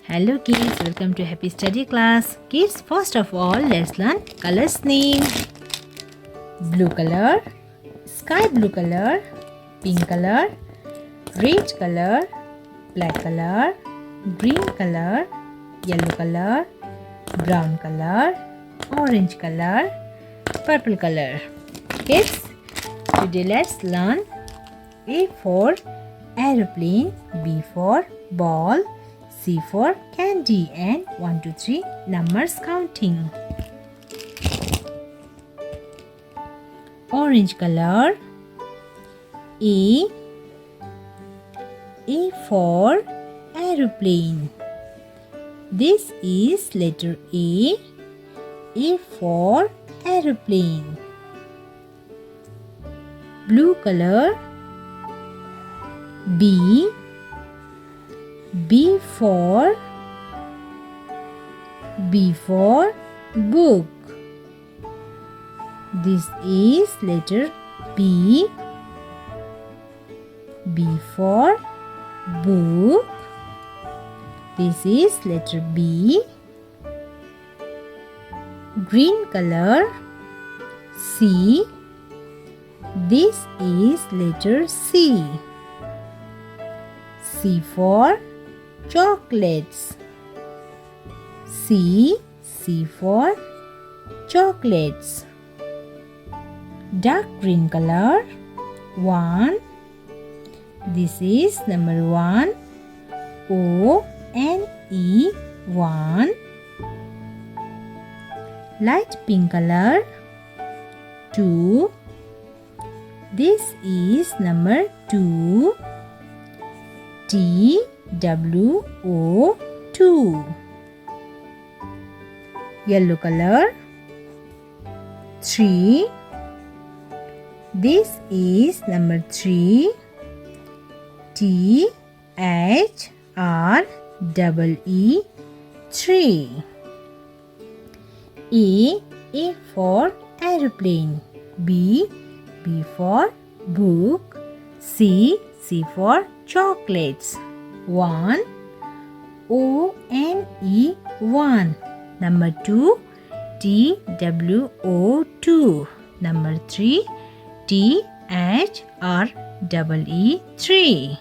Hello kids, welcome to Happy Study class. Kids, first of all, let's learn colors name. Blue color, sky blue color, pink color, red color, black color, green color, yellow color, brown color, orange color, purple color. Kids, today let's learn A for aeroplane, B for ball, C for candy, and 1, 2, 3 numbers counting. Orange color. A for aeroplane. This is letter A. A for aeroplane. Blue color. B for book. This is letter B. B for book. This is letter B. Green color. C. This is letter C. C for chocolates. C for chocolates. Dark green color. 1. This is number 1. O-N-E 1. Light pink color. 2. This is number 2. T-W-O 2. Yellow color. 3. This is number 3. T-H-R-E-E 3. A for aeroplane. B for book. C for chocolates. 1. O-N-E 1. Number 2. T-W-O 2. Number 3. T-H-R-E-E 3.